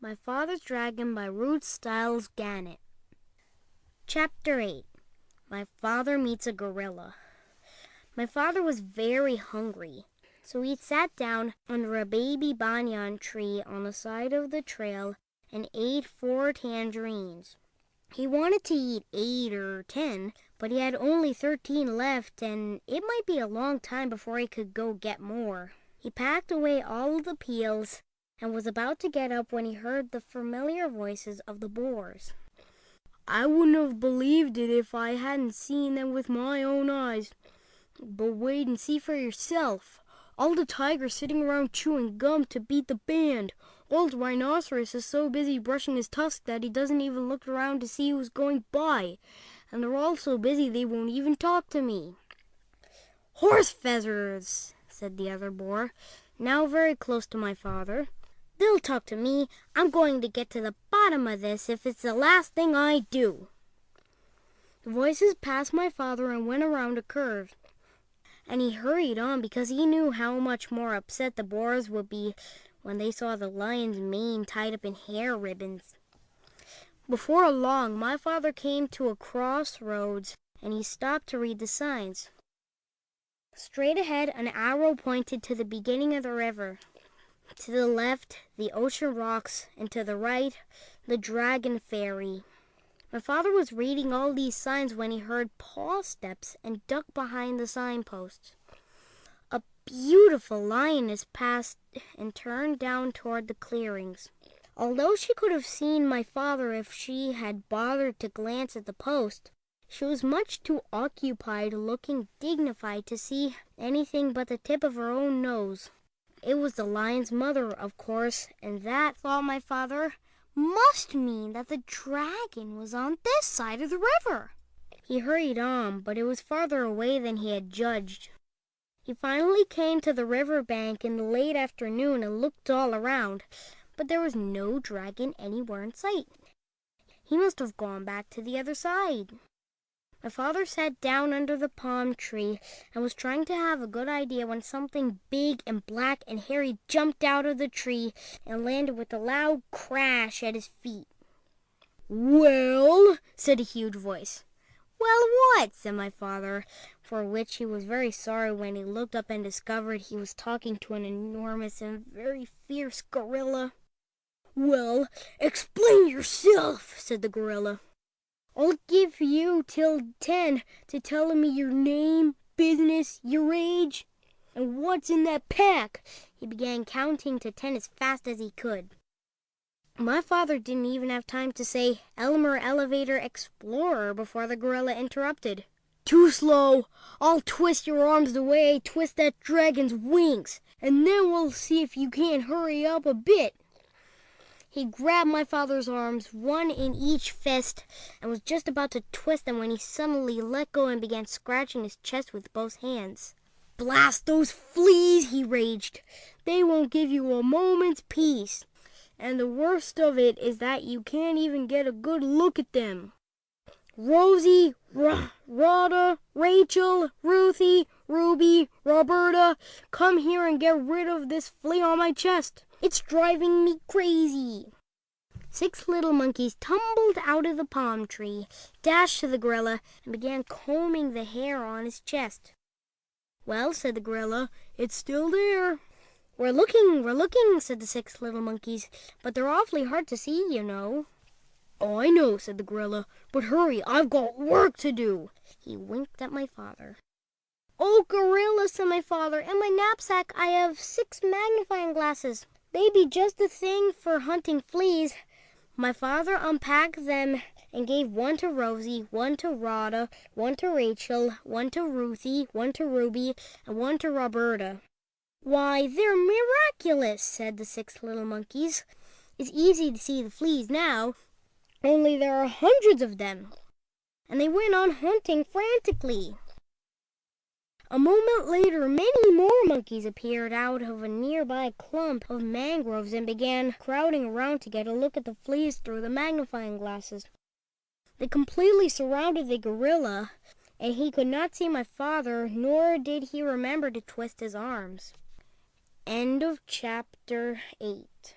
My Father's Dragon by Ruth Stiles Gannett. Chapter 8. My Father Meets a Gorilla. My father was very hungry, so he sat down under a baby banyan tree on the side of the trail and ate 4 tangerines. He wanted to eat 8 or 10, but he had only 13 left, and it might be a long time before he could go get more. He packed away all the peels and was about to get up when he heard the familiar voices of the boars. I wouldn't have believed it if I hadn't seen them with my own eyes. But wait and see for yourself. All the tigers sitting around chewing gum to beat the band. Old Rhinoceros is so busy brushing his tusk that he doesn't even look around to see who's going by. And they're all so busy they won't even talk to me. Horse feathers, said the other boar, now very close to my father. They'll talk to me. I'm going to get to the bottom of this if it's the last thing I do. The voices passed my father and went around a curve, and he hurried on because he knew how much more upset the boars would be when they saw the lion's mane tied up in hair ribbons. Before long, my father came to a crossroads, and he stopped to read the signs. Straight ahead, an arrow pointed to the beginning of the river. To the left, the ocean rocks, and to the right, the dragon ferry. My father was reading all these signs when he heard paw steps and ducked behind the signposts. A beautiful lioness passed and turned down toward the clearings. Although she could have seen my father if she had bothered to glance at the post, she was much too occupied looking dignified to see anything but the tip of her own nose. It was the lion's mother, of course, and that, thought my father, must mean that the dragon was on this side of the river. He hurried on, but it was farther away than he had judged. He finally came to the river bank in the late afternoon and looked all around, but there was no dragon anywhere in sight. He must have gone back to the other side. My father sat down under the palm tree and was trying to have a good idea when something big and black and hairy jumped out of the tree and landed with a loud crash at his feet. "Well," said a huge voice. "Well, what?" said my father, for which he was very sorry when he looked up and discovered he was talking to an enormous and very fierce gorilla. "Well, explain yourself," said the gorilla. "I'll give you till 10 to tell me your name, business, your age, and what's in that pack." He began counting to 10 as fast as he could. My father didn't even have time to say Elmer Elevator Explorer before the gorilla interrupted. "Too slow. I'll twist your arms the way I twist that dragon's wings, and then we'll see if you can't hurry up a bit." He grabbed my father's arms, one in each fist, and was just about to twist them when he suddenly let go and began scratching his chest with both hands. "Blast those fleas," he raged. "They won't give you a moment's peace. And the worst of it is that you can't even get a good look at them. Rosie, Rhoda, Rachel, Ruthie, Ruby, Roberta, come here and get rid of this flea on my chest. It's driving me crazy." 6 little monkeys tumbled out of the palm tree, dashed to the gorilla, and began combing the hair on his chest. "Well," said the gorilla, "it's still there." We're looking," said the 6 little monkeys, "but they're awfully hard to see, you know." "Oh, I know," said the gorilla, "but hurry, I've got work to do." He winked at my father. "Oh, gorilla," said my father, "in my knapsack I have 6 magnifying glasses. They'd be just the thing for hunting fleas." My father unpacked them and gave 1 to Rosie, 1 to Rhoda, 1 to Rachel, 1 to Ruthie, 1 to Ruby, and 1 to Roberta. "Why, they're miraculous," said the 6 little monkeys. "It's easy to see the fleas now, only there are hundreds of them." And they went on hunting frantically. A moment later, many more monkeys appeared out of a nearby clump of mangroves and began crowding around to get a look at the fleas through the magnifying glasses. They completely surrounded the gorilla, and he could not see my father, nor did he remember to twist his arms. End of chapter 8.